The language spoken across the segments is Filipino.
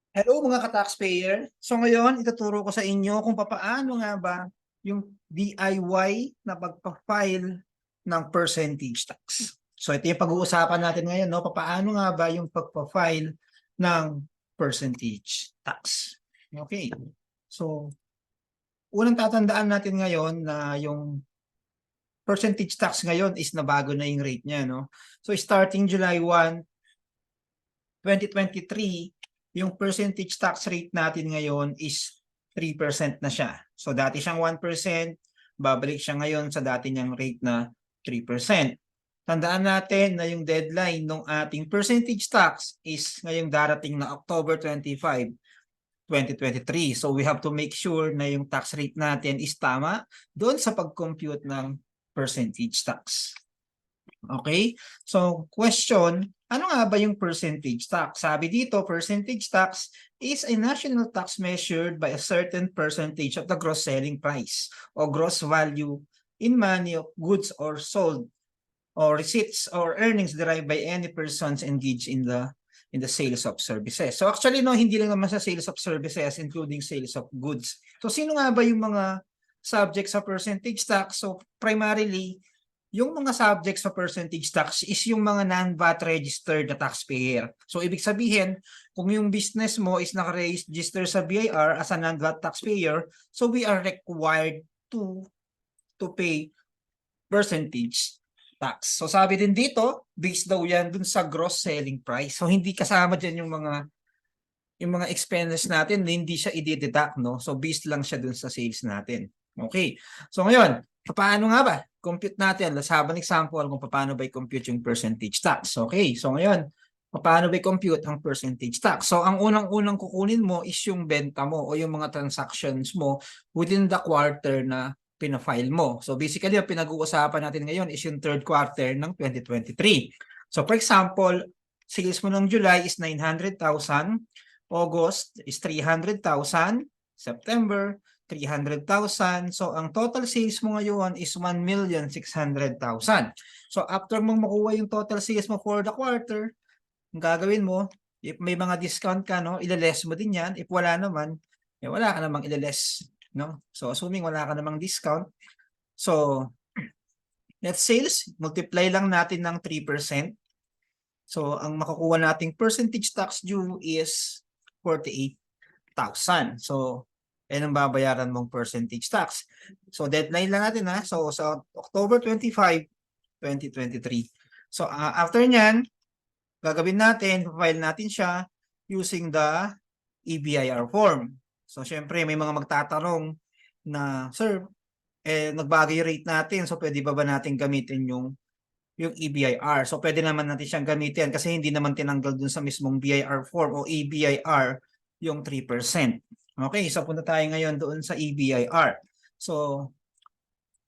Hello mga ka-taxpayer. So ngayon, ituturo ko sa inyo kung papaano nga ba yung DIY na pagpa-file ng percentage tax. So ito yung pag-uusapan natin ngayon, no? Papaano nga ba yung pagpa-file ng percentage tax. Okay. So, unang tatandaan natin ngayon na yung percentage tax ngayon is nabago na yung rate niya, no? So starting July 1, 2023, yung percentage tax rate natin ngayon is 3% na siya. So dati siyang 1%, babalik siya ngayon sa dati niyang rate na 3%. Tandaan natin na yung deadline ng ating percentage tax is ngayong darating na October 25, 2023. So we have to make sure na yung tax rate natin is tama doon sa pag-compute ng percentage tax. Okay? So, question, ano nga ba yung percentage tax? Sabi dito, percentage tax is a national tax measured by a certain percentage of the gross selling price or gross value in money of goods or sold or receipts or earnings derived by any persons engaged in the sales of services. So actually no, hindi lang naman sa sales of services including sales of goods. So sino nga ba yung mga subject sa percentage tax? So primarily yung mga subjects sa percentage tax is yung mga non-VAT registered na taxpayer. So, ibig sabihin, kung yung business mo is naka-register sa BIR as a non-VAT taxpayer, so we are required to pay percentage tax. So, sabi din dito, based daw yan dun sa gross selling price. So, hindi kasama dyan yung mga expenses natin, hindi siya i-deduct, no? So, based lang siya dun sa sales natin. Okay. So, ngayon, paano nga ba? Compute natin. Let's have an example kung paano ba i-compute yung percentage tax. Okay. So, ngayon, paano ba i-compute ang percentage tax? So, ang unang-unang kukunin mo is yung benta mo o yung mga transactions mo within the quarter na pina-file mo. So, basically, ang pinag-uusapan natin ngayon is yung third quarter ng 2023. So, for example, sales mo ng July is 900,000, August is 300,000, September 300,000. So ang total sales mo ngayon is 1,600,000. So after mong makuha yung total sales mo for the quarter, ang gagawin mo, if may mga discount ka, no, ile-less mo din yan. If wala naman, wala ka namang ile-less, no? So assuming wala ka namang discount, so net sales, multiply lang natin ng 3%. So ang makukuha nating percentage tax due is 48,000. So, yan ang babayaran mong percentage tax. So, deadline lang natin ha. So, sa October 25, 2023. So, after nyan, gagawin natin, file natin siya using the EBIR form. So, syempre, may mga magtatanong na, Sir, nagbago yung rate natin. So, pwede ba natin gamitin yung EBIR. So, pwede naman natin siyang gamitin kasi hindi naman tinanggal dun sa mismong BIR form o EBIR yung 3%. Okay, so punta tayo ngayon doon sa EBIR. So,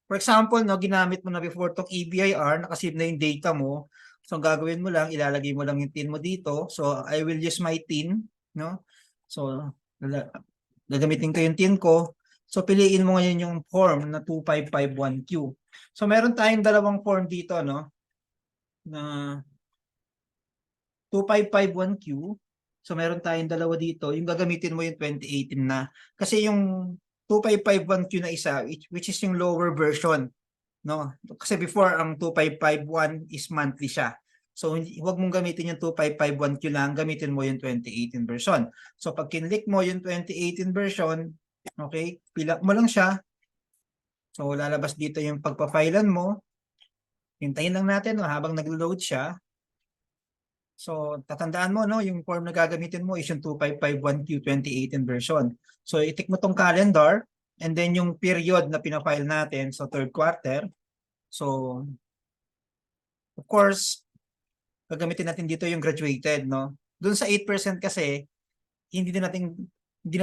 for example, no, ginamit mo na before tong EBIR, nakasave na yung data mo. So, ang gagawin mo lang, ilalagay mo lang yung TIN mo dito. So, I will use my TIN, no? So, gagamitin ko yung TIN ko. So, piliin mo ngayon yung form na 2551Q. So, meron tayong dalawang form dito, no? Na 2551Q. So meron tayong dalawa dito. Yung gagamitin mo yung 2018 na. Kasi yung 2551Q na isa, which is yung lower version. No? Kasi before, ang 2551 is monthly siya. So huwag mong gamitin yung 2551Q lang, gamitin mo yung 2018 version. So pag kinlik mo yung 2018 version, okay, pila mo lang siya. So lalabas dito yung pagpa-filean mo. Hintayin lang natin no, habang nag-load siya. So, tatandaan mo, no, yung form na gagamitin mo is yung 2551Q 2018 version. So, itik mo tong calendar and then yung period na pinafile natin, so third quarter. So, of course, gagamitin natin dito yung graduated, no? Doon sa 8% kasi, hindi na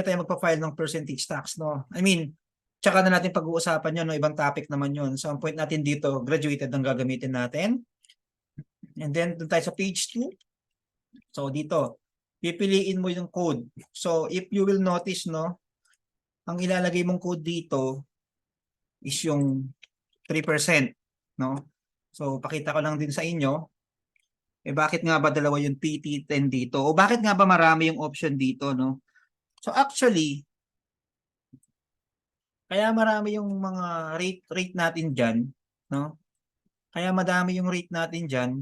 tayo magpa-file ng percentage tax, no? I mean, tsaka na natin pag-uusapan yun, no? Ibang topic naman yun. So, ang point natin dito, graduated ang gagamitin natin. And then, doon tayo sa page 2. So dito, pipiliin mo yung code. So if you will notice, no, ang ilalagay mong code dito is yung 3%, no? So pakita ko lang din sa inyo. Eh bakit nga ba dalawa yung PT10 dito? O bakit nga ba marami yung option dito, no? So actually, kaya marami yung mga rate natin diyan, no? Kaya madami yung rate natin diyan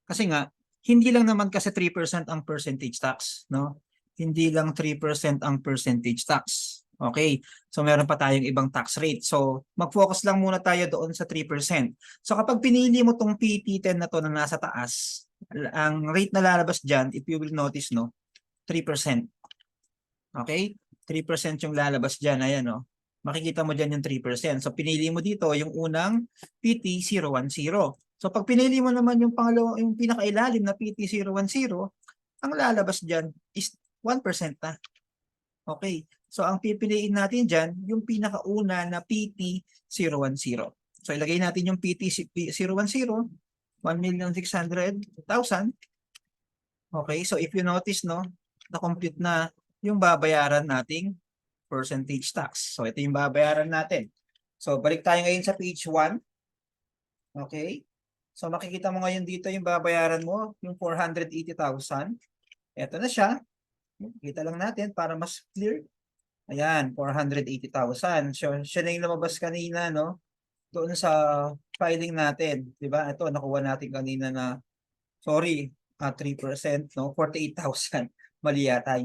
kasi nga hindi lang naman kasi 3% ang percentage tax, no? Hindi lang 3% ang percentage tax. Okay? So meron pa tayong ibang tax rate. So mag-focus lang muna tayo doon sa 3%. So kapag pinili mo tong PT10 na to na nasa taas, ang rate na lalabas diyan, if you will notice, no, 3%. Okay? 3% yung lalabas diyan, ayan, no. Makikita mo diyan yung 3%. So pinili mo dito yung unang PT010. So pag pinili mo naman yung pangalawa, yung pinakailalim na PT010, ang lalabas diyan is 1% na. Okay. So ang pipiliin natin diyan yung pinakauna na PT010. So ilagay natin yung PT010, 1,600,000. Okay, so if you notice, no, na-compute na yung babayaran nating percentage tax. So ito yung babayaran natin. So balik tayo ngayon sa page 1. Okay? So makikita mo ngayon dito yung babayaran mo, yung 480,000. Ito na siya. Kita lang natin para mas clear. Ayan, 480,000. So siya na yung lumabas kanina, no? Doon sa filing natin. Diba? Ito, nakuha natin kanina na, sorry, 3%, no? 48,000. Mali yata.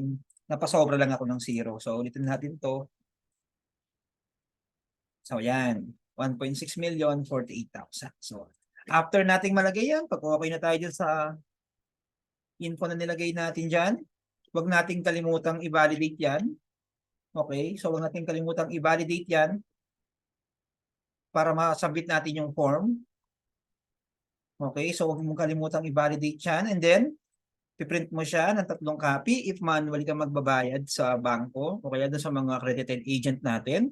Napasobra lang ako ng 0. So ulitin natin to. So yan, 1.6 million, 48,000. So after nating malagay yan, pag okay na tayo dyan sa info na nilagay natin dyan, huwag nating kalimutang i-validate yan. Okay, so huwag nating kalimutang i-validate yan para ma-submit natin yung form. Okay, so huwag mong kalimutang i-validate yan, and then piprint mo siya ng 3 copy if manually ka magbabayad sa bangko o kaya doon sa mga accredited agent natin.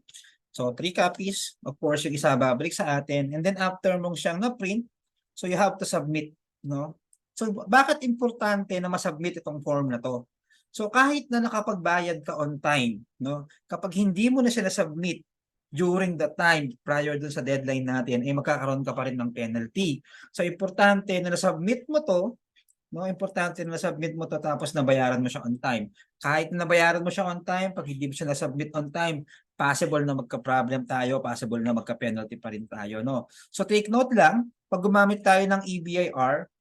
So 3 copies, of course yung isa babalik sa atin, and then after mong siyang na-print, so you have to submit, no? So bakit importante na ma-submit itong form na to? So kahit na nakapagbayad ka on time, no? Kapag hindi mo na siya na-submit during the time prior dun sa deadline natin, eh magkakaroon ka pa rin ng penalty. So importante na na-submit mo to, no, importante na submit mo to tapos nabayaran mo siya on time. Kahit na nabayaran mo siya on time, pag hindi mo siya na-submit on time, possible na magka-problem tayo, possible na magka-penalty pa rin tayo, no. So take note lang, pag gumamit tayo ng EBIR,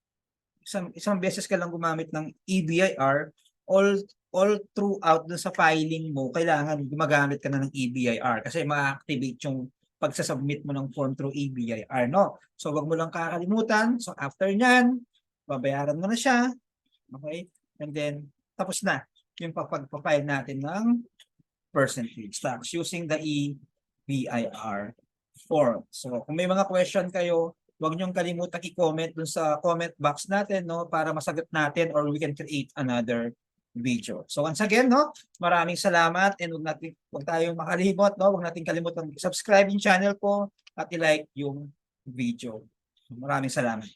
isang beses ka lang gumamit ng EBIR, all throughout dun sa filing mo, kailangan gumagamit ka na ng EBIR kasi ma-activate yung pagsasubmit mo ng form through EBIR, no. So wag mo lang kakalimutan. So after nyan, babayaran mo na siya. Okay? And then, tapos na yung pagpapile natin ng percentage tax using the EBIR form. So, kung may mga question kayo, huwag niyong kalimutan i-comment dun sa comment box natin, no, para masagot natin or we can create another video. So, once again, no, maraming salamat and huwag tayong makalimot, no, huwag natin kalimutan subscribe yung channel ko at i-like yung video. Maraming salamat.